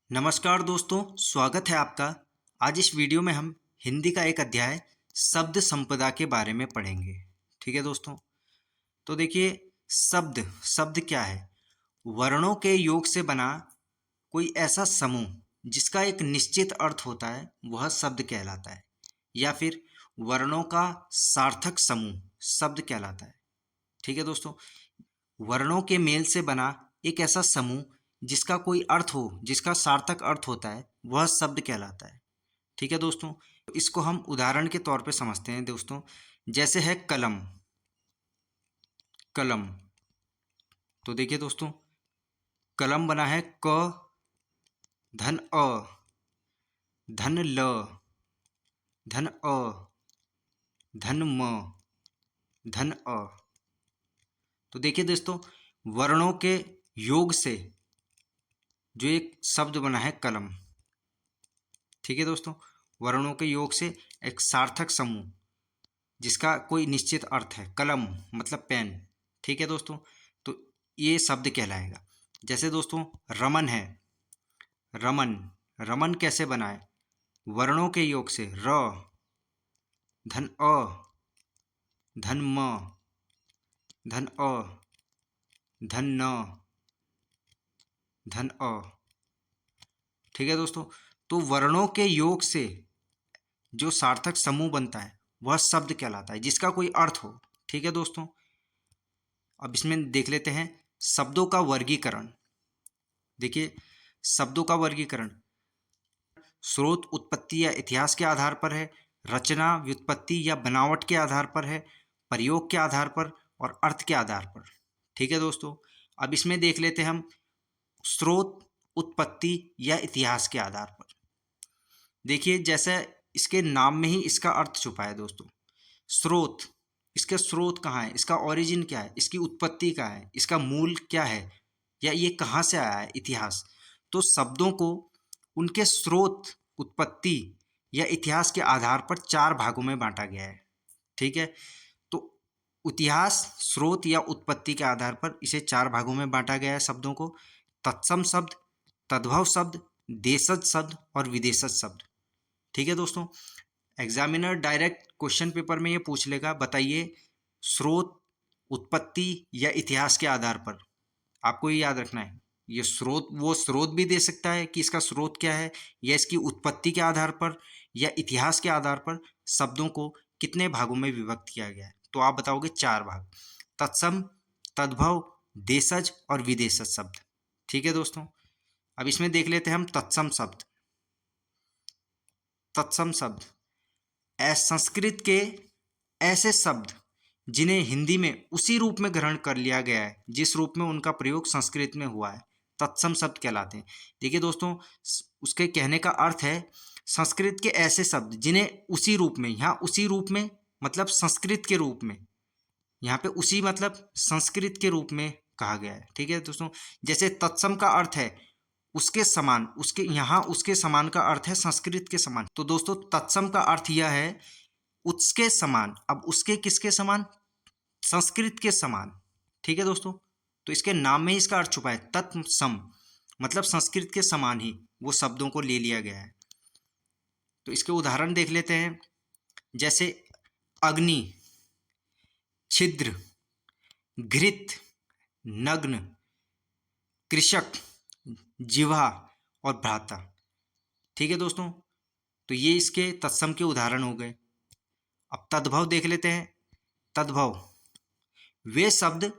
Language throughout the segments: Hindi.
नमस्कार दोस्तों, स्वागत है आपका। आज इस वीडियो में हम हिंदी का एक अध्याय शब्द संपदा के बारे में पढ़ेंगे। ठीक है दोस्तों, तो देखिए शब्द शब्द क्या है? वर्णों के योग से बना कोई ऐसा समूह जिसका एक निश्चित अर्थ होता है, वह शब्द कहलाता है। या फिर वर्णों का सार्थक समूह शब्द कहलाता है। ठीक है दोस्तों, वर्णों के मेल से बना एक ऐसा समूह जिसका कोई अर्थ हो, जिसका सार्थक अर्थ होता है, वह शब्द कहलाता है। ठीक है दोस्तों, इसको हम उदाहरण के तौर पे समझते हैं दोस्तों। जैसे है कलम। कलम, तो देखिए दोस्तों, कलम बना है क धन अ धन ल धन अ धन म धन अ। तो देखिए दोस्तों, वर्णों के योग से जो एक शब्द बना है कलम। ठीक है दोस्तों, वर्णों के योग से एक सार्थक समूह जिसका कोई निश्चित अर्थ है, कलम मतलब पेन। ठीक है दोस्तों, तो ये शब्द कहलाएगा। जैसे दोस्तों रमन है। रमन, रमन कैसे बनाए? वर्णों के योग से र धन अ धन म धन अ धन न धन अ। ठीक है दोस्तों, तो वर्णों के योग से जो सार्थक समूह बनता है वह शब्द कहलाता है, जिसका कोई अर्थ हो। ठीक है दोस्तों, अब इसमें देख लेते हैं शब्दों का वर्गीकरण। देखिए, शब्दों का वर्गीकरण स्रोत, उत्पत्ति या इतिहास के आधार पर है, रचना, व्युत्पत्ति या बनावट के आधार पर है, प्रयोग के आधार पर और अर्थ के आधार पर। ठीक है दोस्तों, अब इसमें देख लेते हैं हम स्रोत, उत्पत्ति या इतिहास के आधार पर। देखिए, जैसे इसके नाम में ही इसका अर्थ छुपा है दोस्तों। स्रोत, इसके स्रोत कहाँ है, इसका ओरिजिन क्या है, इसकी उत्पत्ति कहाँ है, इसका मूल क्या है, या ये कहाँ से आया है, इतिहास। तो शब्दों को उनके स्रोत, उत्पत्ति या इतिहास के आधार पर चार भागों में बांटा गया है। ठीक है, तो इतिहास, स्रोत या उत्पत्ति के आधार पर इसे चार भागों में बांटा गया है शब्दों को। तत्सम शब्द, तद्भव शब्द, देशज शब्द और विदेशज शब्द। ठीक है दोस्तों, एग्जामिनर डायरेक्ट क्वेश्चन पेपर में ये पूछ लेगा, बताइए स्रोत, उत्पत्ति या इतिहास के आधार पर। आपको ये याद रखना है, ये स्रोत, वो स्रोत भी दे सकता है कि इसका स्रोत क्या है, या इसकी उत्पत्ति के आधार पर या इतिहास के आधार पर शब्दों को कितने भागों में विभक्त किया गया है। तो आप बताओगे चार भाग, तत्सम, तद्भव, देशज और विदेशज शब्द। ठीक है दोस्तों, अब इसमें देख लेते हैं हम तत्सम शब्द। तत्सम शब्द संस्कृत के ऐसे शब्द जिन्हें हिंदी में उसी रूप में ग्रहण कर लिया गया है जिस रूप में उनका प्रयोग संस्कृत में हुआ है, तत्सम शब्द कहलाते हैं। देखिए दोस्तों, उसके कहने का अर्थ है संस्कृत के ऐसे शब्द जिन्हें उसी रूप में, यहाँ उसी रूप में मतलब संस्कृत के रूप में, यहाँ पे उसी मतलब संस्कृत के रूप में कहा गया है। ठीक है दोस्तों, जैसे तत्सम का अर्थ है उसके समान, उसके यहाँ उसके समान का अर्थ है संस्कृत के समान। तो दोस्तों तत्सम का अर्थ यह है उसके समान। अब उसके किसके समान? संस्कृत के समान। ठीक है दोस्तों, तो इसके नाम में ही इसका अर्थ छुपा है, तत्सम मतलब संस्कृत के समान ही वो शब्दों को ले लिया गया है। तो इसके उदाहरण देख लेते हैं। जैसे अग्नि, छिद्र, घृत, नग्न, कृषक, जिह्वा और भ्राता। ठीक है दोस्तों, तो ये इसके तत्सम के उदाहरण हो गए। अब तद्भव देख लेते हैं। तद्भव वे शब्द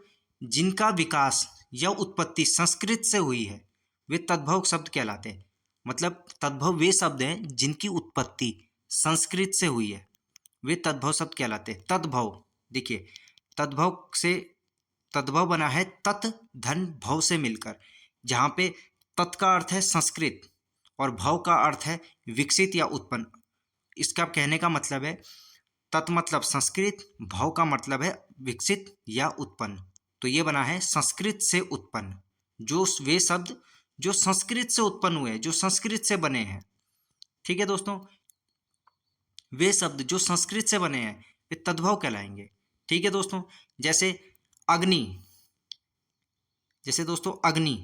जिनका विकास या उत्पत्ति संस्कृत से हुई है, वे तद्भव शब्द कहलाते हैं। मतलब तद्भव वे शब्द हैं जिनकी उत्पत्ति संस्कृत से हुई है, वे तद्भव शब्द कहलाते हैं। तद्भव, देखिए तद्भव से, तद्भव बना है तत् धन भव से मिलकर, जहाँ पे तत् का अर्थ है संस्कृत और भव का अर्थ है विकसित या उत्पन्न। इसका कहने का मतलब है तत् मतलब संस्कृत, भव का मतलब है विकसित या उत्पन्न। तो ये बना है संस्कृत से उत्पन्न, जो वे शब्द जो संस्कृत से उत्पन्न हुए, जो संस्कृत से बने हैं। ठीक है दोस्तों, वे शब्द जो संस्कृत से बने हैं वे तद्भव कहलाएंगे। ठीक है दोस्तों, जैसे अग्नि, जैसे दोस्तों अग्नि,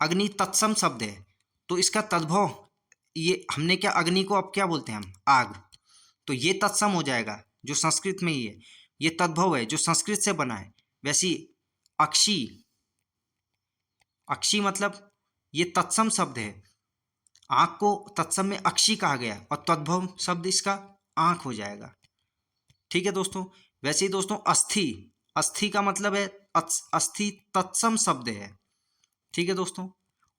अग्नि तत्सम शब्द है, तो इसका तद्भव, ये हमने क्या, अग्नि को अब क्या बोलते हैं हम, आग, तो ये तत्सम हो जाएगा जो संस्कृत में ही है, ये तद्भव है जो संस्कृत से बना है। वैसी अक्षी, अक्षी मतलब ये तत्सम शब्द है, आंख को तत्सम में अक्षी कहा गया और तद्भव शब्द इसका आंख हो जाएगा। ठीक है दोस्तों। वैसे ही दोस्तों अस्थि, अस्थि का मतलब है अस्थि तत्सम शब्द है। ठीक है दोस्तों।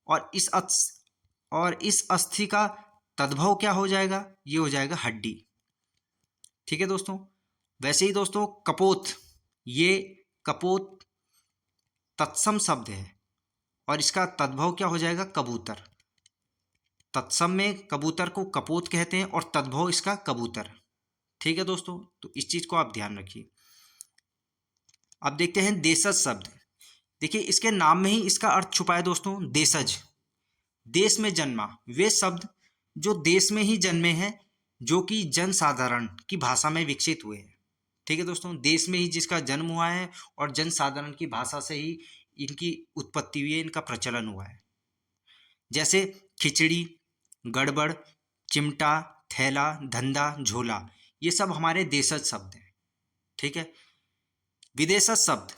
और इस अस्थि का तद्भव क्या हो जाएगा, ये हो जाएगा हड्डी। ठीक है दोस्तों। वैसे ही दोस्तों कपोत, ये कपोत तत्सम शब्द है और इसका तद्भव क्या हो जाएगा, कबूतर। तत्सम में कबूतर को कपोत कहते हैं और तद्भव इसका कबूतर। ठीक है दोस्तों, तो इस चीज को आप ध्यान रखिए। अब देखते हैं देशज शब्द। देखिए इसके नाम में ही इसका अर्थ छुपा है दोस्तों, देशज, देश में जन्मा, वे शब्द जो देश में ही जन्मे हैं, जो कि जनसाधारण की भाषा में विकसित हुए हैं। ठीक है दोस्तों, देश में ही जिसका जन्म हुआ है और जनसाधारण की भाषा से ही इनकी उत्पत्ति हुई है, इनका प्रचलन हुआ है। जैसे खिचड़ी, गड़बड़, चिमटा, थैला, धंधा, झोला, ये सब हमारे देशज शब्द हैं। ठीक है। विदेशज शब्द,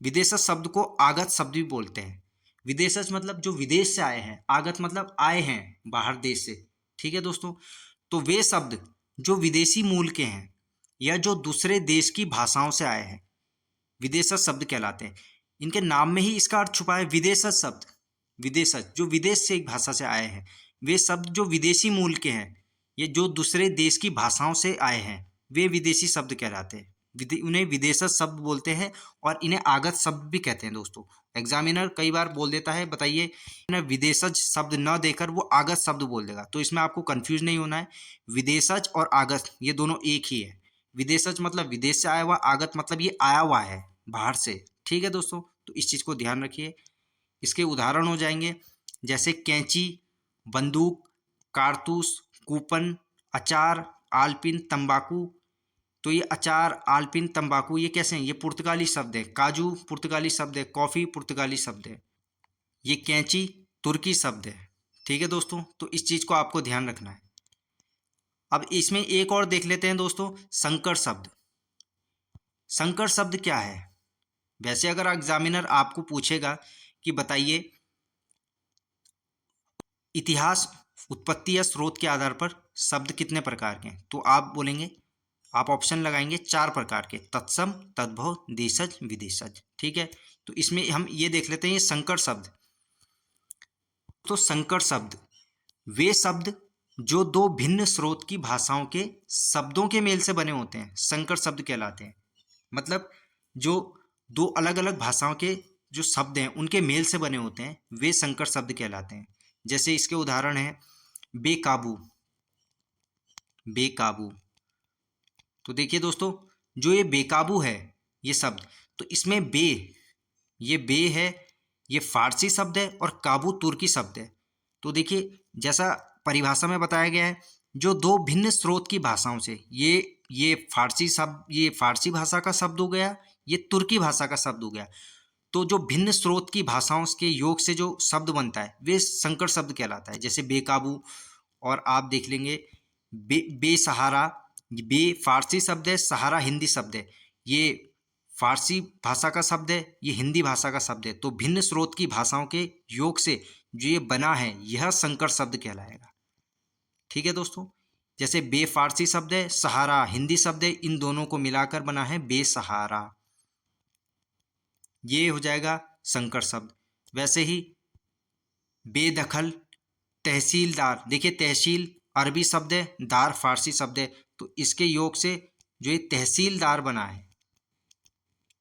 विदेशज शब्द को आगत शब्द भी बोलते हैं। विदेशज मतलब जो विदेश से आए हैं, आगत मतलब आए हैं बाहर देश से। ठीक है दोस्तों। तो वे शब्द जो विदेशी मूल के हैं या जो दूसरे देश की भाषाओं से आए हैं, विदेशज शब्द कहलाते हैं। इनके नाम में ही इसका अर्थ छुपा है, विदेशज शब्द, विदेशज जो विदेश से एक भाषा से आए हैं, वे शब्द जो विदेशी मूल के हैं, ये जो दूसरे देश की भाषाओं से आए हैं, वे विदेशी शब्द कहलाते हैं। उन्हें विदेशज शब्द बोलते हैं और इन्हें आगत शब्द भी कहते हैं दोस्तों। एग्जामिनर कई बार बोल देता है, बताइए ना, विदेशज शब्द न देकर वो आगत शब्द बोल देगा, तो इसमें आपको कंफ्यूज नहीं होना है। विदेशज और आगत ये दोनों एक ही है। विदेशज मतलब विदेश से आया हुआ, आगत मतलब ये आया हुआ है बाहर से। ठीक है दोस्तों, तो इस चीज़ को ध्यान रखिए। इसके उदाहरण हो जाएंगे जैसे कैंची, बंदूक, कारतूस, कूपन, अचार, आलपिन, तंबाकू। तो ये अचार, आलपिन, तंबाकू ये कैसे हैं, ये पुर्तगाली शब्द है। काजू पुर्तगाली शब्द है, कॉफ़ी पुर्तगाली शब्द है, ये कैंची तुर्की शब्द है। ठीक है दोस्तों, तो इस चीज़ को आपको ध्यान रखना है। अब इसमें एक और देख लेते हैं दोस्तों, संकर शब्द। संकर शब्द क्या है? वैसे अगर एग्जामिनर आपको पूछेगा कि बताइए इतिहास, उत्पत्ति या स्रोत के आधार पर शब्द कितने प्रकार के हैं, तो आप बोलेंगे, आप ऑप्शन लगाएंगे 4 प्रकार के, तत्सम, तद्भव, देशज, विदेशज। ठीक है। तो इसमें हम ये देख लेते हैं ये संकर शब्द। तो संकर शब्द वे शब्द जो दो भिन्न स्रोत की भाषाओं के शब्दों के मेल से बने होते हैं, संकर शब्द कहलाते हैं। मतलब जो दो अलग अलग भाषाओं के जो शब्द हैं उनके मेल से बने होते हैं, वे संकर शब्द कहलाते हैं। जैसे इसके उदाहरण है बेकाबू, बेकाबू। तो देखिए दोस्तों, जो ये बेकाबू है ये शब्द, तो इसमें ये बे है, ये फारसी शब्द है और काबू तुर्की शब्द है। तो देखिए जैसा परिभाषा में बताया गया है, जो दो भिन्न स्रोत की भाषाओं से, ये फारसी शब्द, ये फारसी भाषा का शब्द हो गया, ये तुर्की भाषा का शब्द हो गया। तो जो भिन्न स्रोत की भाषाओं के योग से जो शब्द बनता है वे संकर शब्द कहलाता है। जैसे बेकाबू, और आप देख लेंगे बेसहारा, बे फारसी शब्द है, सहारा हिंदी शब्द है। ये फारसी भाषा का शब्द है, ये हिंदी भाषा का शब्द है। तो भिन्न स्रोत की भाषाओं के योग से जो ये बना है यह संकर शब्द कहलाएगा। ठीक है दोस्तों। जैसे बे फारसी शब्द है, सहारा हिंदी शब्द है, इन दोनों को मिलाकर बना है बेसहारा, ये हो जाएगा संकर शब्द। वैसे ही बेदखल, तहसीलदार, देखिए तहसील अरबी शब्द है, दार फारसी शब्द है, तो इसके योग से जो ये तहसीलदार बना है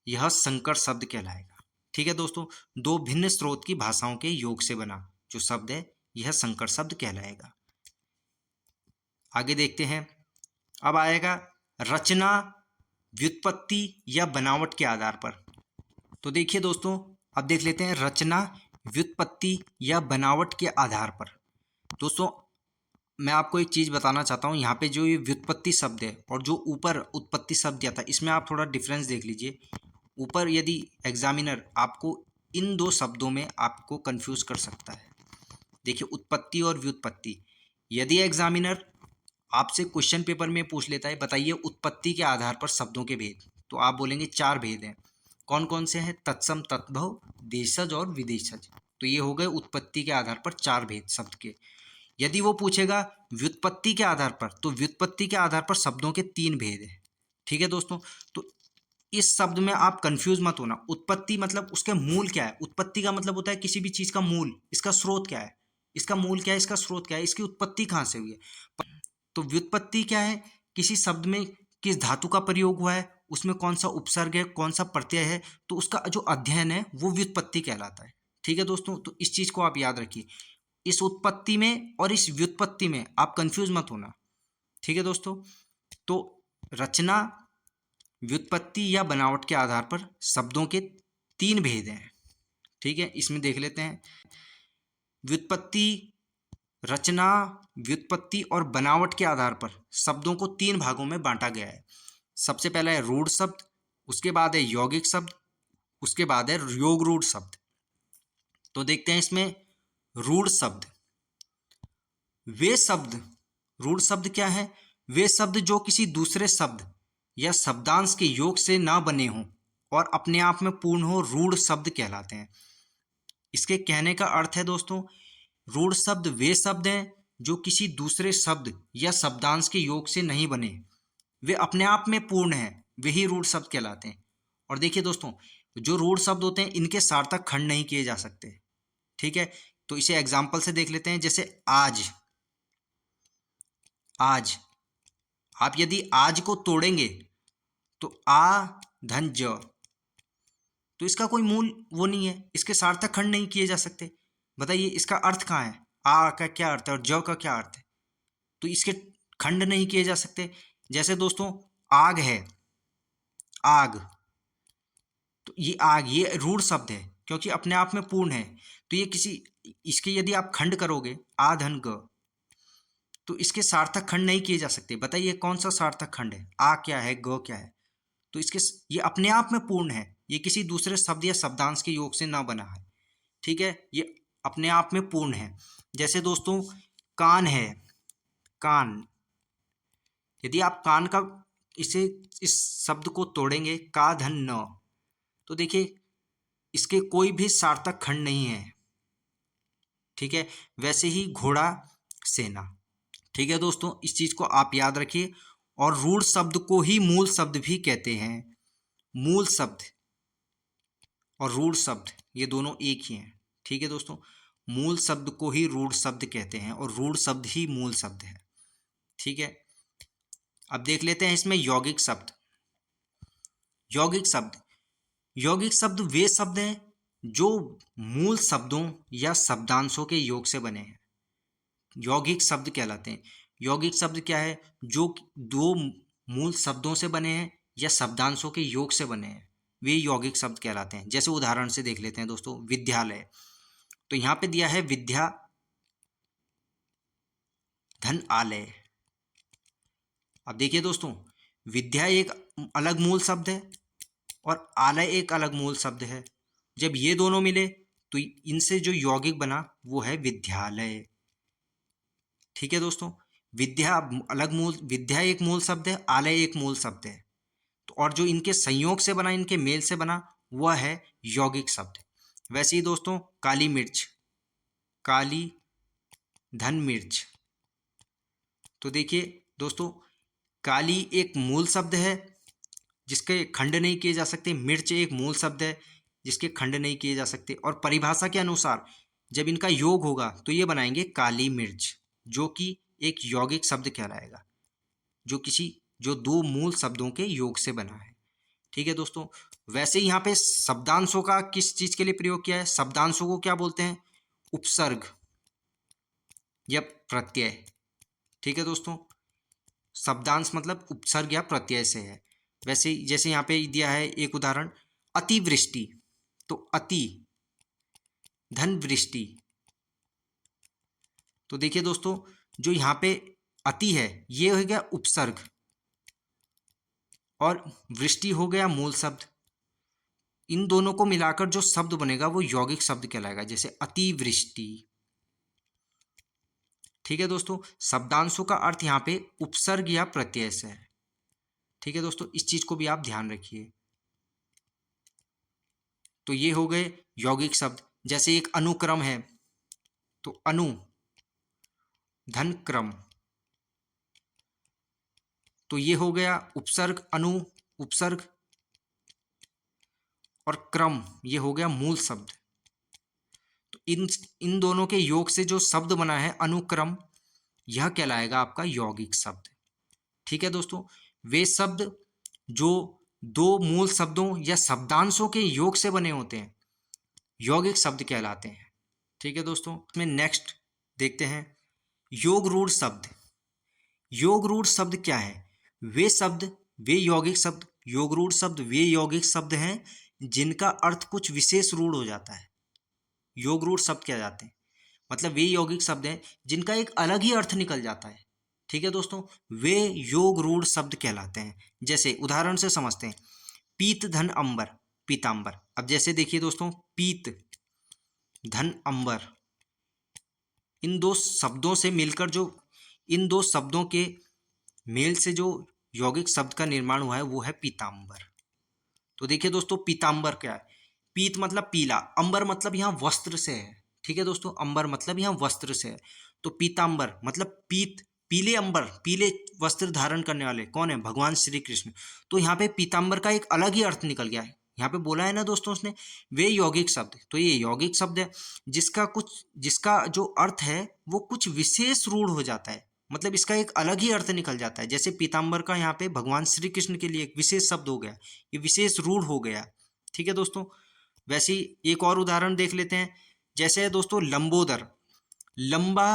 यह संकर शब्द कहलाएगा। ठीक है दोस्तों, दो भिन्न स्रोत की भाषाओं के योग से बना जो शब्द है यह संकर शब्द कहलाएगा। आगे देखते हैं। अब आएगा रचना, व्युत्पत्ति या बनावट के आधार पर। तो देखिए दोस्तों, अब देख लेते हैं रचना, व्युत्पत्ति या बनावट के आधार पर। दोस्तों मैं आपको एक चीज़ बताना चाहता हूँ, यहाँ पे जो ये व्युत्पत्ति शब्द है और जो ऊपर उत्पत्ति शब्द दिया था, इसमें आप थोड़ा डिफरेंस देख लीजिए। ऊपर यदि एग्जामिनर आपको इन दो शब्दों में आपको कंफ्यूज कर सकता है, देखिए उत्पत्ति और व्युत्पत्ति, यदि एग्जामिनर आपसे क्वेश्चन पेपर में पूछ लेता है बताइए उत्पत्ति के आधार पर शब्दों के भेद, तो आप बोलेंगे 4 भेद हैं। कौन कौन से हैं? तत्सम, तद्भव, देशज और विदेशज। तो ये हो गए उत्पत्ति के आधार पर 4 भेद शब्द के। यदि वो पूछेगा व्युत्पत्ति के आधार पर, तो व्युत्पत्ति के आधार पर शब्दों के 3 भेद हैं। ठीक है दोस्तों, तो इस शब्द में आप कंफ्यूज मत होना। उत्पत्ति मतलब उसके मूल क्या है। उत्पत्ति का मतलब होता है किसी भी चीज का मूल, इसका स्रोत क्या है, इसका मूल क्या है, इसका स्रोत क्या है, इसकी उत्पत्ति कहाँ से हुई है। तो व्युत्पत्ति क्या है? किसी शब्द में किस धातु का प्रयोग हुआ है, उसमें कौन सा उपसर्ग है, कौन सा प्रत्यय है, तो उसका जो अध्ययन है वो व्युत्पत्ति कहलाता है। ठीक है दोस्तों, तो इस चीज को आप याद रखिए। इस उत्पत्ति में और इस व्युत्पत्ति में आप कंफ्यूज मत होना। ठीक है दोस्तों, तो रचना, व्युत्पत्ति या बनावट के आधार पर शब्दों के 3 भेद हैं। ठीक है, इसमें देख लेते हैं। व्युत्पत्ति, रचना, व्युत्पत्ति और बनावट के आधार पर शब्दों को 3 भागों में बांटा गया है। सबसे पहला है रूढ़ शब्द, उसके बाद है यौगिक शब्द, उसके बाद है योग रूढ़ शब्द। तो देखते हैं इसमें रूढ़ शब्द। वे शब्द, रूढ़ शब्द क्या है? वे शब्द जो किसी दूसरे शब्द या शब्दांश के योग से ना बने हों और अपने आप में पूर्ण हो, रूढ़ शब्द कहलाते हैं। इसके कहने का अर्थ है दोस्तों, रूढ़ शब्द वे शब्द हैं जो किसी दूसरे शब्द या शब्दांश के योग से नहीं बने, वे अपने आप में पूर्ण हैं, वही रूढ़ शब्द कहलाते हैं। और देखिए दोस्तों, जो रूढ़ शब्द होते हैं इनके सार्थक खंड नहीं किए जा सकते। ठीक है, तो इसे एग्जाम्पल से देख लेते हैं। जैसे आज, आज आप यदि आज को तोड़ेंगे तो आ धन ज, तो इसका कोई मूल वो नहीं है, इसके सार्थक खंड नहीं किए जा सकते। बताइए इसका अर्थ कहाँ है? आ का क्या अर्थ है और ज का क्या अर्थ है? तो इसके खंड नहीं किए जा सकते। जैसे दोस्तों आग है, आग, तो ये आग, ये रूढ़ शब्द है क्योंकि अपने आप में पूर्ण है। तो ये किसी, इसके यदि आप खंड करोगे आ धन ग, तो इसके सार्थक खंड नहीं किए जा सकते। बताइए कौन सा सार्थक खंड है? आ क्या है, ग क्या है? तो इसके, ये अपने आप में पूर्ण है, ये किसी दूसरे शब्द या शब्दांश के योग से ना बना है। ठीक है, ये अपने आप में पूर्ण है। जैसे दोस्तों कान है, कान, यदि आप कान का, इसे, इस शब्द को तोड़ेंगे का धन न, तो देखिए इसके कोई भी सार्थक खंड नहीं है। ठीक है, वैसे ही घोड़ा, सेना। ठीक है दोस्तों, इस चीज को आप याद रखिए। और रूढ़ शब्द को ही मूल शब्द भी कहते हैं। मूल शब्द और रूढ़ शब्द ये दोनों एक ही हैं। ठीक है दोस्तों, मूल शब्द को ही रूढ़ शब्द कहते हैं और रूढ़ शब्द ही मूल शब्द है। ठीक है, अब देख लेते हैं इसमें यौगिक शब्द। यौगिक शब्द, यौगिक शब्द वे शब्द हैं जो मूल शब्दों या शब्दांशों के योग से बने हैं, यौगिक शब्द कहलाते हैं। यौगिक शब्द क्या है? जो 2 मूल शब्दों से बने हैं या शब्दांशों के योग से बने हैं, वे यौगिक शब्द कहलाते हैं। जैसे उदाहरण से देख लेते हैं दोस्तों, विद्यालय, तो यहां पे दिया है विद्या धन आलय। अब देखिए दोस्तों, विद्या एक अलग मूल शब्द है और आलय एक अलग मूल शब्द है। जब ये दोनों मिले तो इनसे जो यौगिक बना वो है विद्यालय। ठीक है दोस्तों, विद्या अलग मूल, विद्या एक मूल शब्द है, आलय एक मूल शब्द है। तो और जो इनके संयोग से बना, इनके मेल से बना, वह है यौगिक शब्द। वैसे ही दोस्तों काली मिर्च, काली धन मिर्च, तो देखिए दोस्तों काली एक मूल शब्द है जिसके खंड नहीं किए जा सकते, मिर्च एक मूल शब्द है जिसके खंड नहीं किए जा सकते। और परिभाषा के अनुसार जब इनका योग होगा तो ये बनाएंगे काली मिर्च, जो कि एक यौगिक शब्द कहलाएगा, जो किसी, जो 2 मूल शब्दों के योग से बना है। ठीक है दोस्तों, वैसे ही यहाँ पे शब्दांशों का किस चीज के लिए प्रयोग किया है? शब्दांशों को क्या बोलते हैं? उपसर्ग या प्रत्यय। ठीक है दोस्तों, शब्दांश मतलब उपसर्ग या प्रत्यय से है। वैसे जैसे यहाँ पे दिया है एक उदाहरण, अतिवृष्टि, तो अति धन वृष्टि। तो देखिए दोस्तों, जो यहाँ पे अति है ये हो गया उपसर्ग और वृष्टि हो गया मूल शब्द। इन दोनों को मिलाकर जो शब्द बनेगा वो यौगिक शब्द कहलाएगा। जैसे अतिवृष्टि, ठीक है दोस्तों, शब्दांशों का अर्थ यहाँ पे उपसर्ग या प्रत्यय से है। ठीक है दोस्तों, इस चीज को भी आप ध्यान रखिए। तो ये हो गए यौगिक शब्द। जैसे एक अनुक्रम है, तो अनु धन क्रम, तो ये हो गया उपसर्ग, अनु उपसर्ग, और क्रम ये हो गया मूल शब्द। तो इन दोनों के योग से जो शब्द बना है अनुक्रम, यह कहलाएगा आपका यौगिक शब्द। ठीक है दोस्तों, वे शब्द जो दो मूल शब्दों या शब्दांशों के योग से बने होते हैं यौगिक शब्द कहलाते हैं। ठीक है दोस्तों, इसमें नेक्स्ट देखते हैं योग रूढ़ शब्द। योग रूढ़ शब्द क्या है? वे शब्द, वे यौगिक शब्द, योग रूढ़ शब्द वे यौगिक शब्द हैं जिनका अर्थ कुछ विशेष रूढ़ हो जाता है। योग रूढ़ शब्द क्या जाते हैं, मतलब वे यौगिक शब्द हैं जिनका एक अलग ही अर्थ निकल जाता है। ठीक है दोस्तों, वे योग रूढ़ शब्द कहलाते हैं। जैसे उदाहरण से समझते हैं, पीत धन अंबर, पीतांबर। अब जैसे देखिए दोस्तों, पीत धन अंबर, इन दो शब्दों से मिलकर जो, इन दो शब्दों के मेल से जो यौगिक शब्द का निर्माण हुआ है वो है पीतांबर। तो देखिए दोस्तों, पीतांबर क्या है? पीत मतलब पीला, अंबर मतलब यहाँ वस्त्र से है। ठीक है दोस्तों, अंबर मतलब यहाँ वस्त्र से है। तो पीतांबर मतलब पीत, पीले अंबर, पीले वस्त्र धारण करने वाले कौन है? भगवान श्री कृष्ण। तो यहाँ पे पीतांबर का एक अलग ही अर्थ निकल गया है। यहाँ पे बोला है ना दोस्तों उसने, वे यौगिक शब्द। तो ये यौगिक शब्द है जिसका जो अर्थ है वो कुछ विशेष रूढ़ हो जाता है, मतलब इसका एक अलग ही अर्थ निकल जाता है। जैसे पीतांबर का यहाँ पे भगवान श्री कृष्ण के लिए एक विशेष शब्द हो गया, ये विशेष रूढ़ हो गया। ठीक है दोस्तों, वैसे ही एक और उदाहरण देख लेते हैं। जैसे है दोस्तों लंबोदर, लंबा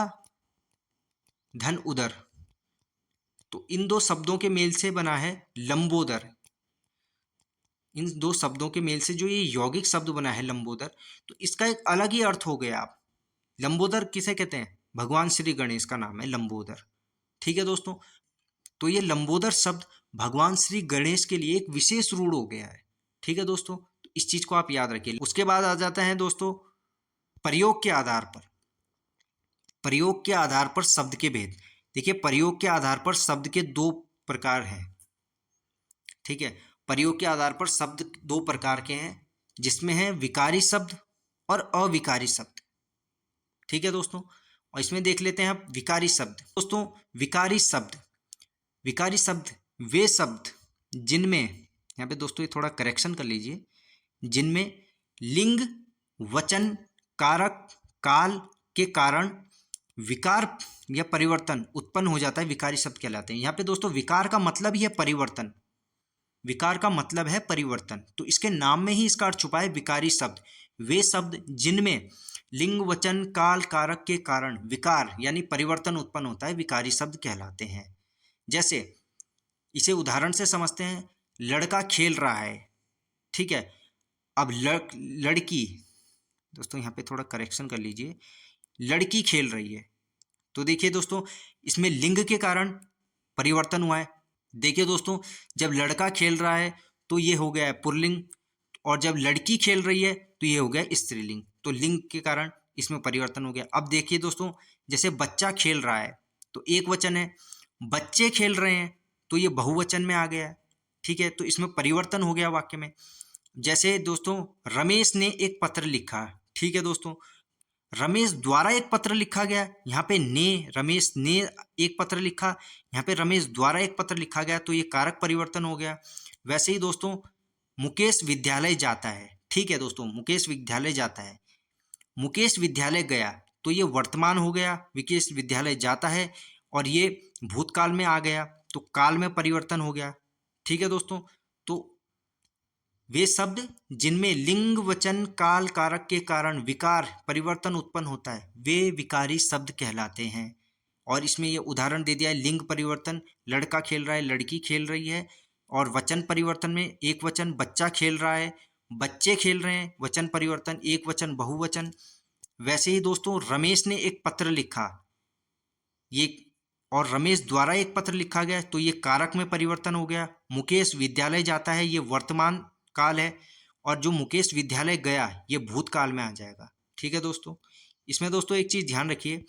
धन उदर, तो इन दो शब्दों के मेल से बना है लंबोदर। इन दो शब्दों के मेल से जो ये यौगिक शब्द बना है लंबोदर, तो इसका एक अलग ही अर्थ हो गया। आप लंबोदर किसे कहते हैं? भगवान श्री गणेश का नाम है लंबोदर। ठीक है दोस्तों, तो ये लंबोदर शब्द भगवान श्री गणेश के लिए एक विशेष रूढ़ हो गया है। ठीक है दोस्तों, तो इस चीज को आप याद रखिए। उसके बाद आ जाता है दोस्तों प्रयोग के आधार पर। प्रयोग के आधार पर शब्द के भेद। देखिए, प्रयोग के आधार पर शब्द के दो प्रकार हैं। ठीक है, प्रयोग के आधार पर शब्द दो प्रकार के हैं, जिसमें है विकारी शब्द और अविकारी शब्द। ठीक है दोस्तों, और इसमें देख लेते हैं आप विकारी शब्द। दोस्तों विकारी शब्द, विकारी शब्द वे शब्द जिनमें, यहाँ पे दोस्तों ये थोड़ा करेक्शन कर लीजिए, जिनमें लिंग, वचन, कारक, काल के कारण विकार या परिवर्तन उत्पन्न हो जाता है, विकारी शब्द कहलाते हैं। यहाँ पे दोस्तों विकार का मतलब ही है परिवर्तन, विकार का मतलब है परिवर्तन, तो इसके नाम में ही इसका अर्थ छुपा है विकारी शब्द। वे शब्द जिनमें लिंग, वचन, काल, कारक के कारण विकार यानी परिवर्तन उत्पन्न होता है, विकारी शब्द कहलाते हैं। जैसे इसे उदाहरण से समझते हैं, लड़का खेल रहा है। ठीक है, अब लड़की, दोस्तों यहाँ पे थोड़ा करेक्शन कर लीजिए, लड़की खेल रही है। तो देखिए दोस्तों, इसमें लिंग के कारण परिवर्तन हुआ है। देखिए दोस्तों, जब लड़का खेल रहा है तो ये हो गया है पुल्लिंग, और जब लड़की खेल रही है तो ये हो गया स्त्रीलिंग। तो लिंग के कारण इसमें परिवर्तन हो गया। अब देखिए दोस्तों, जैसे बच्चा खेल रहा है तो एक वचन है, बच्चे खेल रहे हैं तो ये बहुवचन में आ गया है। ठीक है, तो इसमें परिवर्तन हो गया वाक्य में। जैसे दोस्तों रमेश ने एक पत्र लिखा। ठीक है दोस्तों, रमेश द्वारा एक पत्र लिखा गया, यहाँ पे ने, रमेश ने एक पत्र लिखा, यहाँ पे रमेश द्वारा एक पत्र लिखा गया, तो ये कारक परिवर्तन हो गया। वैसे ही दोस्तों मुकेश विद्यालय जाता है। ठीक है दोस्तों, मुकेश विद्यालय जाता है, मुकेश विद्यालय गया, तो ये वर्तमान हो गया, मुकेश विद्यालय जाता है, और ये भूतकाल में आ गया तो काल में परिवर्तन हो गया। ठीक है दोस्तों, तो वे शब्द जिनमें लिंग, वचन, काल, कारक के कारण विकार परिवर्तन उत्पन्न होता है, वे विकारी शब्द कहलाते हैं। और इसमें ये उदाहरण दे दिया है, लिंग परिवर्तन लड़का खेल रहा है, लड़की खेल रही है, और वचन परिवर्तन में एक वचन बच्चा खेल रहा है, बच्चे खेल रहे हैं, वचन परिवर्तन एक वचन बहुवचन। वैसे ही दोस्तों रमेश ने एक पत्र लिखा, ये, और रमेश द्वारा एक पत्र लिखा गया, तो ये कारक में परिवर्तन हो गया। मुकेश विद्यालय जाता है, ये वर्तमान काल है, और जो मुकेश विद्यालय गया ये भूतकाल में आ जाएगा। ठीक है दोस्तों, इसमें दोस्तों एक चीज़ ध्यान रखिए,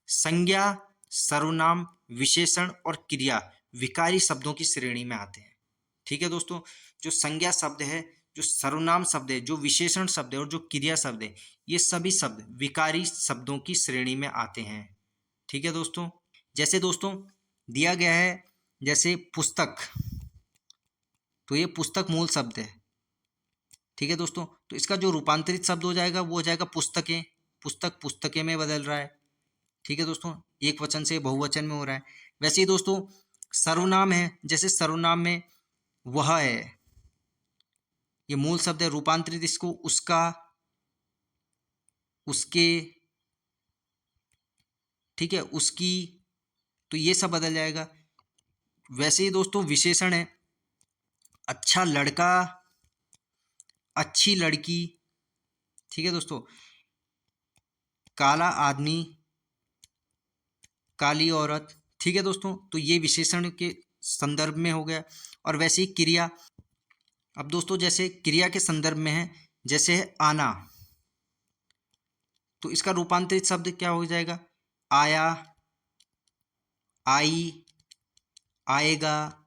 संज्ञा, सर्वनाम, विशेषण और क्रिया विकारी शब्दों की श्रेणी में आते हैं। ठीक है दोस्तों, जो संज्ञा शब्द है, जो सर्वनाम शब्द है, जो विशेषण शब्द है और जो क्रिया शब्द है, ये सभी शब्द विकारी शब्दों की श्रेणी में आते हैं। ठीक है दोस्तों, जैसे दोस्तों दिया गया है, जैसे पुस्तक, तो ये पुस्तक मूल शब्द है। ठीक है दोस्तों, तो इसका जो रूपांतरित शब्द हो जाएगा वो हो जाएगा पुस्तकें। पुस्तक पुस्तकें में बदल रहा है। ठीक है दोस्तों, एक वचन से बहुवचन में हो रहा है। वैसे ही दोस्तों सर्वनाम है, जैसे सर्वनाम में वह है, ये मूल शब्द है, रूपांतरित इसको उसका, उसके, ठीक है, उसकी, तो ये सब बदल जाएगा। वैसे ही दोस्तों विशेषण है, अच्छा लड़का, अच्छी लड़की। ठीक है दोस्तों, काला आदमी, काली औरत। ठीक है दोस्तों, तो ये विशेषण के संदर्भ में हो गया। और वैसे ही क्रिया, अब दोस्तों जैसे क्रिया के संदर्भ में है, जैसे है आना, तो इसका रूपांतरित शब्द क्या हो जाएगा? आया, आई, आएगा।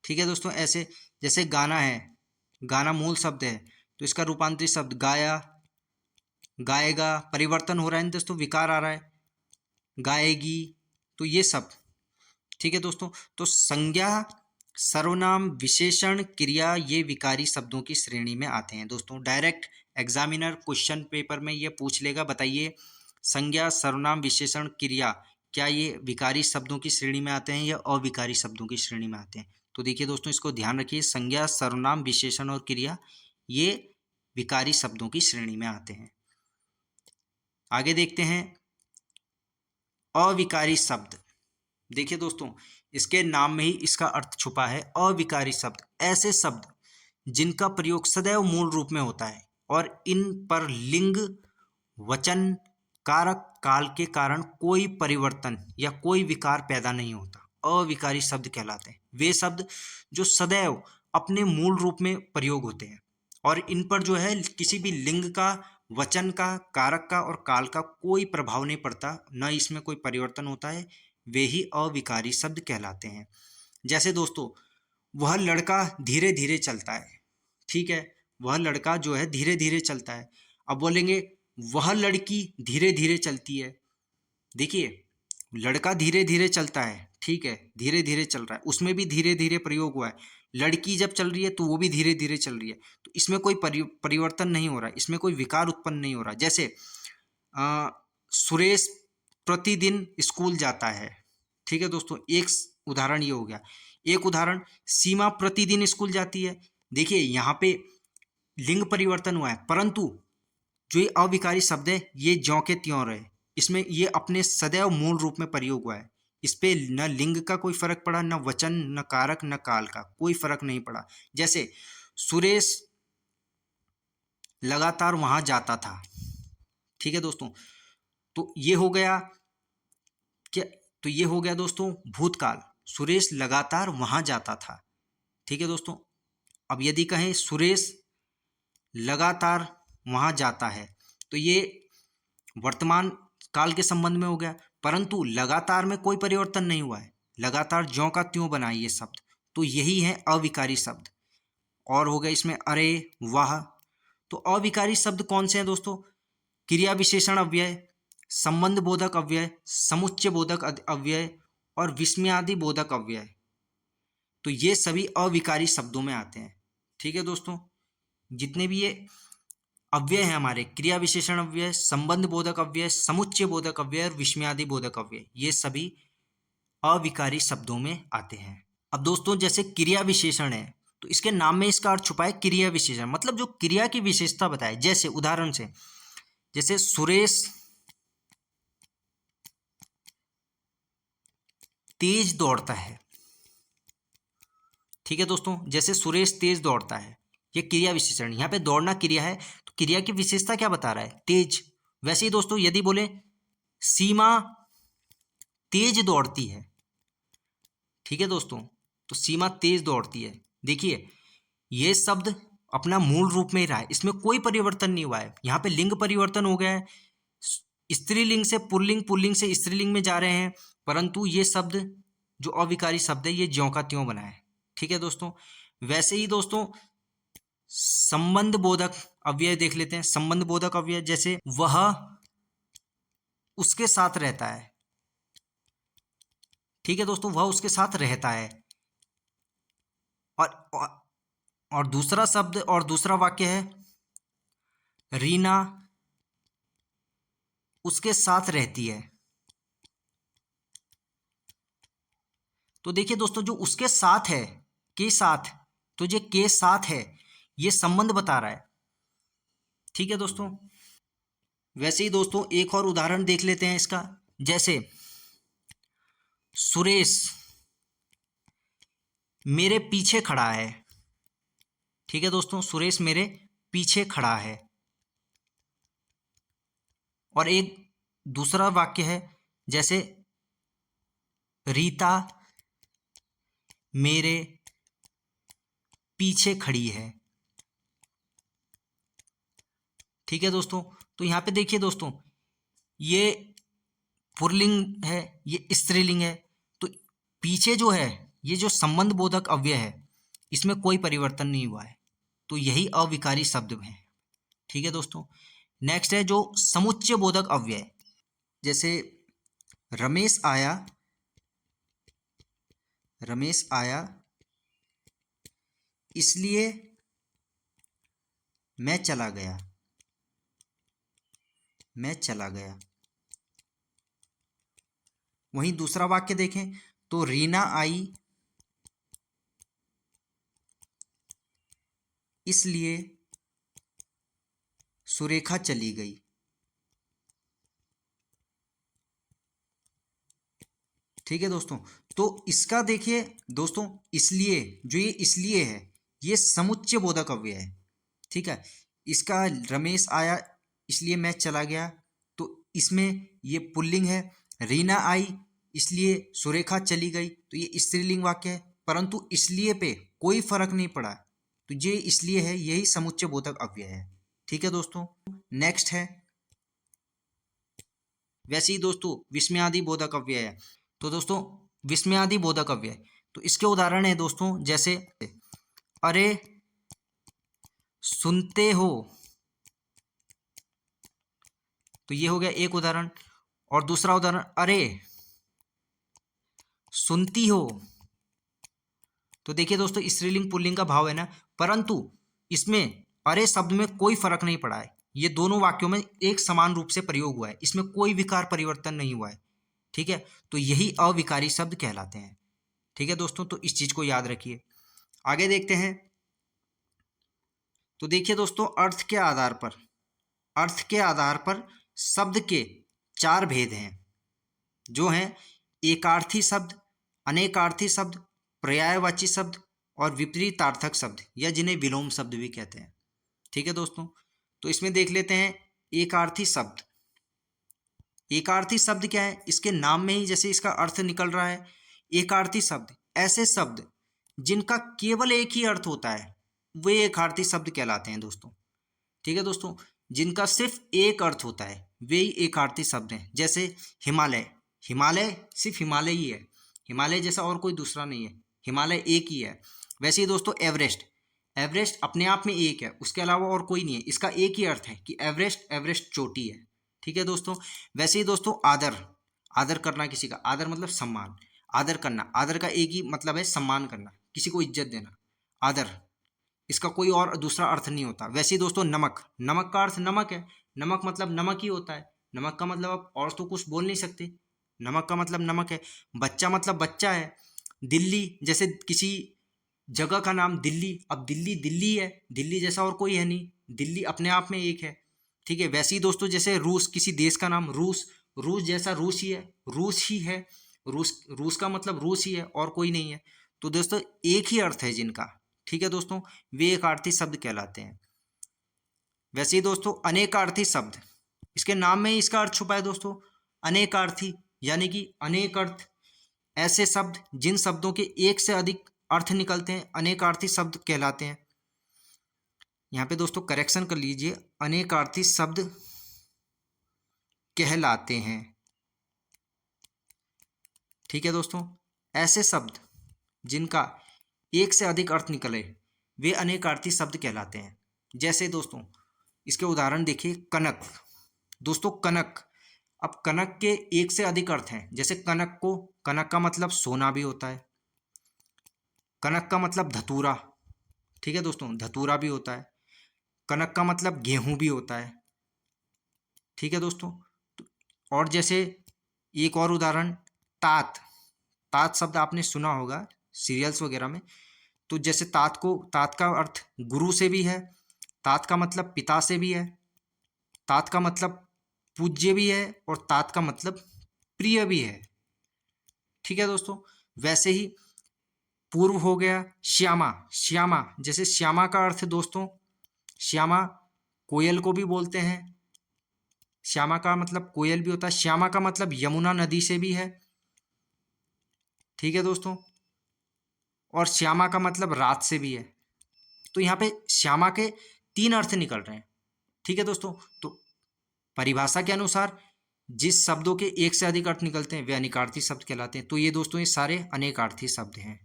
ठीक है दोस्तों, ऐसे जैसे गाना है, गाना मूल शब्द है, तो इसका रूपांतरित शब्द गाया, गाएगा। परिवर्तन हो रहा है दोस्तों, विकार आ रहा है, गाएगी, तो ये सब। ठीक है दोस्तों, तो संज्ञा, सर्वनाम, विशेषण, क्रिया ये विकारी शब्दों की श्रेणी में आते हैं। दोस्तों डायरेक्ट एग्जामिनर क्वेश्चन पेपर में ये पूछ लेगा, बताइए संज्ञा, सर्वनाम, विशेषण, क्रिया क्या ये विकारी शब्दों की श्रेणी में आते हैं या अविकारी शब्दों की श्रेणी में आते हैं? तो देखिए दोस्तों, इसको ध्यान रखिए, संज्ञा, सर्वनाम, विशेषण और क्रिया ये विकारी शब्दों की श्रेणी में आते हैं। आगे देखते हैं अविकारी शब्द। देखिए दोस्तों, इसके नाम में ही इसका अर्थ छुपा है। अविकारी शब्द ऐसे शब्द जिनका प्रयोग सदैव मूल रूप में होता है और इन पर लिंग, वचन, कारक, काल के कारण कोई परिवर्तन या कोई विकार पैदा नहीं होता, अविकारी शब्द कहलाते हैं। वे शब्द जो सदैव अपने मूल रूप में प्रयोग होते हैं और इन पर जो है किसी भी लिंग का, वचन का, कारक का और काल का कोई प्रभाव नहीं पड़ता, न इसमें कोई परिवर्तन होता है, वे ही अविकारी शब्द कहलाते हैं। जैसे दोस्तों, वह लड़का धीरे धीरे चलता है। ठीक है, वह लड़का जो है धीरे धीरे चलता है। अब बोलेंगे वह लड़की धीरे धीरे चलती है। देखिए, लड़का धीरे धीरे चलता है, ठीक है, धीरे धीरे चल रहा है, उसमें भी धीरे धीरे प्रयोग हुआ है। लड़की जब चल रही है तो वो भी धीरे धीरे चल रही है, तो इसमें कोई परिवर्तन नहीं हो रहा है, इसमें कोई विकार उत्पन्न नहीं हो रहा। जैसे सुरेश प्रतिदिन स्कूल जाता है। ठीक है दोस्तों, एक उदाहरण ये हो गया। एक उदाहरण, सीमा प्रतिदिन स्कूल जाती है। देखिए यहाँ पे लिंग परिवर्तन हुआ है, परंतु जो ये अविकारी शब्द है ये ज्यों के त्यों रहे, इसमें ये अपने सदैव मूल रूप में प्रयोग हुआ है। इस पे न लिंग का कोई फर्क पड़ा, न वचन, न कारक, न काल का कोई फर्क नहीं पड़ा। जैसे सुरेश लगातार वहां जाता था। ठीक है दोस्तों, तो ये हो गया क्या? तो ये हो गया दोस्तों भूतकाल, सुरेश लगातार वहां जाता था। ठीक है दोस्तों, अब यदि कहें सुरेश लगातार वहां जाता है, तो ये वर्तमान काल के संबंध में हो गया, परंतु लगातार में कोई परिवर्तन नहीं हुआ है, लगातार ज्यों का त्यों बना है ये शब्द, तो यही है अविकारी शब्द। और हो गया इसमें अरे, वाह। तो अविकारी शब्द कौन से हैं दोस्तों? क्रिया विशेषण अव्यय, संबंध बोधक अव्यय, समुच्चय बोधक अव्यय और विस्मयादि बोधक अव्यय, तो ये सभी अविकारी शब्दों में आते हैं। ठीक है दोस्तों, जितने भी ये अव्यय हैं हमारे, क्रिया विशेषण अव्यय, संबंध बोधक अव्यय, समुच्चय बोधक अव्यय और विस्मयादि बोधक अव्यय, ये सभी अविकारी शब्दों में आते हैं। अब दोस्तों जैसे क्रिया विशेषण है, तो इसके नाम में इसका अर्थ छुपा है क्रिया विशेषण, मतलब जो क्रिया की विशेषता बताए। जैसे उदाहरण से, जैसे सुरेश तेज दौड़ता है। ठीक है दोस्तों, जैसे सुरेश तेज दौड़ता है, ये क्रिया विशेषण। यहाँ पे दौड़ना क्रिया है, तो क्रिया की विशेषता क्या बता रहा है? तेज। वैसे ही दोस्तों यदि बोले सीमा तेज दौड़ती है, ठीक है दोस्तों, तो सीमा तेज दौड़ती है। देखिए ये शब्द अपना मूल रूप में ही रहा है, इसमें कोई परिवर्तन नहीं हुआ है। यहाँ पे लिंग परिवर्तन हो गया है, स्त्रीलिंग से पुल्लिंग, पुल्लिंग से स्त्रीलिंग में जा रहे हैं, परंतु ये शब्द जो अविकारी शब्द है ये ज्यों का त्यों बना है। ठीक है दोस्तों। वैसे ही दोस्तों संबंध बोधक अव्यय देख लेते हैं। संबंध बोधक अव्यय जैसे वह उसके साथ रहता है। ठीक है दोस्तों, वह उसके साथ रहता है। और दूसरा शब्द और दूसरा वाक्य है रीना उसके साथ रहती है। तो देखिए दोस्तों, जो उसके साथ है, के साथ, तो ये के साथ है, ये संबंध बता रहा है। ठीक है दोस्तों। वैसे ही दोस्तों एक और उदाहरण देख लेते हैं इसका। जैसे सुरेश मेरे पीछे खड़ा है। ठीक है दोस्तों, सुरेश मेरे पीछे खड़ा है। और एक दूसरा वाक्य है जैसे रीता मेरे पीछे खड़ी है। ठीक है दोस्तों। तो यहाँ पे देखिए दोस्तों, ये पुल्लिंग है, ये स्त्रीलिंग है। तो पीछे जो है, ये जो संबंध बोधक अव्यय है, इसमें कोई परिवर्तन नहीं हुआ है। तो यही अविकारी शब्द है। ठीक है दोस्तों। नेक्स्ट है जो समुच्चय बोधक अव्यय। जैसे रमेश आया, रमेश आया इसलिए मैं चला गया, मैं चला गया। वहीं दूसरा वाक्य देखें तो रीना आई इसलिए सुरेखा चली गई। ठीक है दोस्तों। तो इसका देखिए दोस्तों, इसलिए जो ये इसलिए है, ये समुच्चय बोधक अव्यय है। ठीक है। इसका रमेश आया इसलिए मैं चला गया, तो इसमें ये पुल्लिंग है। रीना आई इसलिए सुरेखा चली गई, तो ये स्त्रीलिंग वाक्य है। परंतु इसलिए पे कोई फर्क नहीं पड़ा, तो ये इसलिए है, यही समुच्चय बोधक अव्यय है। ठीक है दोस्तों। नेक्स्ट है वैसे ही दोस्तों विस्मयादि बोधक अव्यय है। तो दोस्तों विस्मयादि बोधक अव्यय, तो इसके उदाहरण है दोस्तों जैसे अरे सुनते हो, तो ये हो गया एक उदाहरण। और दूसरा उदाहरण अरे सुनती हो। तो देखिए दोस्तों स्त्रीलिंग पुल्लिंग का भाव है ना, परंतु इसमें अरे शब्द में कोई फर्क नहीं पड़ा है। ये दोनों वाक्यों में एक समान रूप से प्रयोग हुआ है, इसमें कोई विकार परिवर्तन नहीं हुआ है। ठीक है। तो यही अविकारी शब्द कहलाते हैं। ठीक है दोस्तों, तो इस चीज को याद रखिए। आगे देखते हैं। तो देखिए दोस्तों अर्थ के आधार पर शब्द के चार भेद हैं, जो हैं एकार्थी शब्द, अनेकार्थी शब्द, पर्यायवाची शब्द और विपरीतार्थक शब्द, या जिन्हें विलोम शब्द भी कहते हैं। ठीक है दोस्तों। तो इसमें देख लेते हैं एकार्थी शब्द। एकार्थी शब्द क्या है, इसके नाम में ही जैसे इसका अर्थ निकल रहा है। एकार्थी शब्द ऐसे शब्द जिनका केवल एक ही अर्थ होता है, वे एकार्थी शब्द कहलाते हैं दोस्तों। ठीक है दोस्तों। जिनका सिर्फ एक अर्थ होता है वे ही एकार्थी शब्द हैं। जैसे हिमालय, हिमालय सिर्फ हिमालय ही है, हिमालय जैसा और कोई दूसरा नहीं है, हिमालय एक ही है। वैसे ही दोस्तों एवरेस्ट, एवरेस्ट अपने आप में एक है, उसके अलावा और कोई नहीं है। इसका एक ही अर्थ है कि एवरेस्ट, एवरेस्ट चोटी है। ठीक है दोस्तों। वैसे ही दोस्तों आदर, आदर करना किसी का, आदर मतलब सम्मान, आदर करना, आदर का एक ही मतलब है सम्मान करना, किसी को इज्जत देना, आदर। इसका कोई और दूसरा अर्थ नहीं होता। वैसे ही दोस्तों नमक, नमक का अर्थ नमक है, नमक मतलब नमक ही होता है। नमक का मतलब आप और तो कुछ बोल नहीं सकते, नमक का मतलब नमक है। बच्चा मतलब बच्चा है। दिल्ली, जैसे किसी जगह का नाम दिल्ली, अब दिल्ली दिल्ली है, दिल्ली जैसा और कोई है नहीं, दिल्ली अपने आप में एक है। ठीक है। वैसे ही दोस्तों जैसे रूस, किसी देश का नाम रूस, रूस जैसा रूस ही है, रूस ही है। रूस, रूस का मतलब रूस ही है और कोई नहीं है। तो दोस्तों एक ही अर्थ है जिनका। ठीक है दोस्तों, वे एकार्थी शब्द कहलाते हैं। वैसे ही दोस्तों अनेकार्थी शब्द, इसके नाम में ही इसका अर्थ छुपा है दोस्तों, अनेकार्थी, यानी कि अनेक अर्थ। ऐसे शब्द जिन शब्दों के एक से अधिक अर्थ निकलते हैं अनेकार्थी शब्द कहलाते हैं। यहाँ पे दोस्तों करेक्शन कर लीजिए, अनेकार्थी शब्द कहलाते हैं। ठीक है दोस्तों, ऐसे शब्द जिनका एक से अधिक अर्थ निकले वे अनेकार्थी शब्द कहलाते हैं। जैसे दोस्तों इसके उदाहरण देखिए, कनक। दोस्तों कनक, अब कनक के एक से अधिक अर्थ हैं। जैसे कनक का मतलब सोना भी होता है, कनक का मतलब धतूरा। ठीक है दोस्तों, धतूरा भी होता है। कनक का मतलब गेहूं भी होता है। ठीक है दोस्तों, और जैसे एक और उदाहरण, तात। तात शब्द आपने सुना होगा सीरियल्स वगैरह में। तो जैसे तात का अर्थ गुरु से भी है, तात का मतलब पिता से भी है, तात का मतलब पूज्य भी है, और तात का मतलब प्रिय भी है। ठीक है दोस्तों, वैसे ही पूर्व हो गया श्यामा। श्यामा, जैसे श्यामा का अर्थ दोस्तों, श्यामा कोयल को भी बोलते हैं। श्यामा का मतलब कोयल भी होता है। श्यामा का मतलब यमुना नदी से भी है। ठीक है दोस्तों, और श्यामा का मतलब रात से भी है। तो यहाँ पे श्यामा के 3 अर्थ निकल रहे हैं। ठीक है दोस्तों, तो परिभाषा के अनुसार जिस शब्दों के एक से अधिक अर्थ निकलते हैं वे अनेकार्थी शब्द कहलाते हैं। तो ये दोस्तों ये सारे अनेकार्थी शब्द हैं।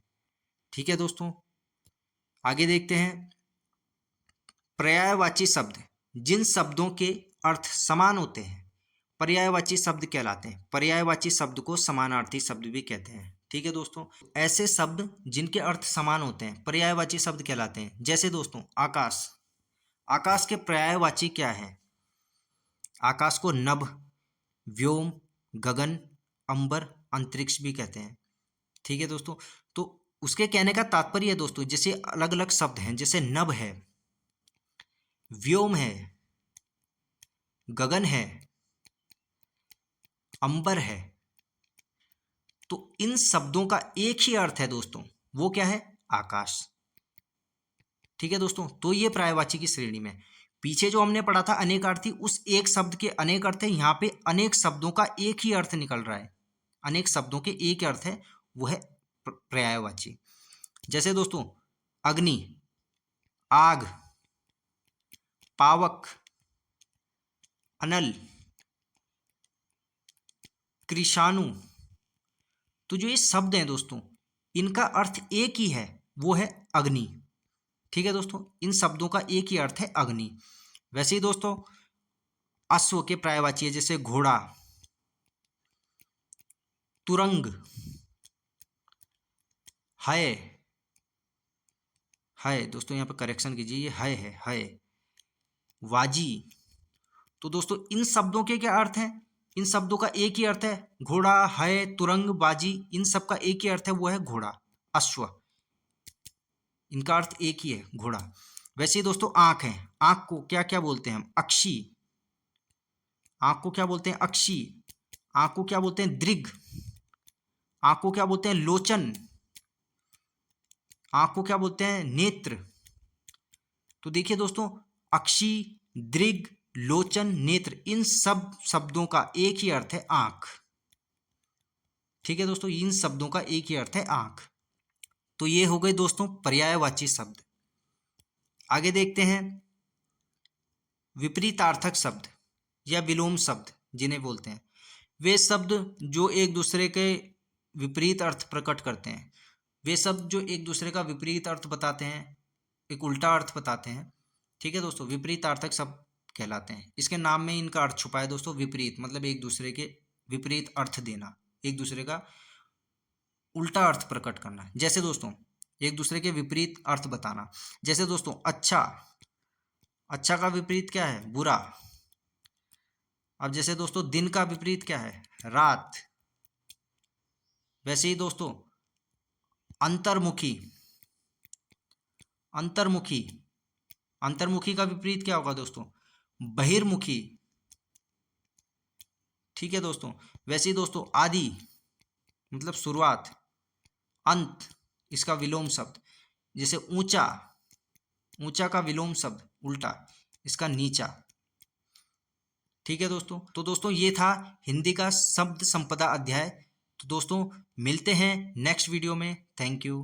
ठीक है दोस्तों, आगे देखते हैं पर्यायवाची शब्द। जिन शब्दों के अर्थ समान होते हैं पर्यायवाची शब्द कहलाते हैं। पर्यायवाची शब्द को समानार्थी शब्द भी कहते हैं। ठीक है दोस्तों, ऐसे शब्द जिनके अर्थ समान होते हैं पर्यायवाची शब्द कहलाते हैं। जैसे दोस्तों आकाश। आकाश के पर्यायवाची क्या है? आकाश को नभ, व्योम, गगन, अंबर, अंतरिक्ष भी कहते हैं। ठीक है दोस्तों, तो उसके कहने का तात्पर्य है दोस्तों, जैसे अलग अलग शब्द हैं, जैसे नभ है, व्योम है, गगन है, अंबर है, तो इन शब्दों का एक ही अर्थ है दोस्तों, वो क्या है? आकाश। ठीक है दोस्तों, तो ये पर्यायवाची की श्रेणी में। पीछे जो हमने पढ़ा था अनेकार्थी, उस एक शब्द के अनेक अर्थ है। यहाँ पे अनेक शब्दों का एक ही अर्थ निकल रहा है। अनेक शब्दों के एक अर्थ है, वो है पर्यायवाची। जैसे दोस्तों अग्नि, आग, पावक, अनल, कृषाणु। तो जो ये शब्द हैं दोस्तों इनका अर्थ एक ही है, वो है अग्नि। ठीक है दोस्तों, इन शब्दों का एक ही अर्थ है अग्नि। वैसे ही दोस्तों अश्व के पर्यायवाची है, जैसे घोड़ा, तुरंग, है। है दोस्तों, यहाँ पर करेक्शन कीजिए, ये है। वाजी। तो दोस्तों इन शब्दों के क्या अर्थ हैं? इन शब्दों का एक ही अर्थ है, घोड़ा, है, तुरंग, बाजी, इन सब का एक ही अर्थ है, वो है घोड़ा, अश्व। इनका अर्थ एक ही है, घोड़ा। वैसे ही दोस्तों आंख है। आंख को क्या क्या बोलते हैं हम? अक्षी। आंख को क्या बोलते हैं? अक्षी। आंख को क्या बोलते हैं? दृग। आंख को क्या बोलते हैं? लोचन। आंख को क्या बोलते हैं? नेत्र। तो देखिए दोस्तों अक्षी, दृग, लोचन, नेत्र, इन सब शब्दों का एक ही अर्थ है आंख। ठीक है दोस्तों, इन शब्दों का एक ही अर्थ है आंख। तो ये हो गए दोस्तों पर्यायवाची शब्द। आगे देखते हैं विपरीतार्थक शब्द या विलोम शब्द जिन्हें बोलते हैं। वे शब्द जो एक दूसरे के विपरीत अर्थ प्रकट करते हैं। वे शब्द जो एक दूसरे का विपरीत अर्थ बताते हैं, एक उल्टा अर्थ बताते हैं। ठीक है दोस्तों, विपरीतार्थक शब्द कहलाते हैं। इसके नाम में इनका अर्थ छुपा है दोस्तों, विपरीत मतलब एक दूसरे के विपरीत अर्थ देना, एक दूसरे का उल्टा अर्थ प्रकट करना। जैसे दोस्तों एक दूसरे के विपरीत अर्थ बताना। जैसे दोस्तों अच्छा, अच्छा का विपरीत क्या है? बुरा। अब जैसे दोस्तों दिन का विपरीत क्या है? रात। वैसे ही दोस्तों अंतर्मुखी। अंतर्मुखी, अंतर्मुखी का विपरीत क्या होगा दोस्तों? बहिर्मुखी। ठीक है दोस्तों, वैसे ही दोस्तों आदि मतलब शुरुआत, अंत इसका विलोम शब्द। जैसे ऊंचा, ऊंचा का विलोम शब्द उल्टा इसका नीचा। ठीक है दोस्तों, तो दोस्तों ये था हिंदी का शब्द संपदा अध्याय। तो दोस्तों मिलते हैं नेक्स्ट वीडियो में। Thank you.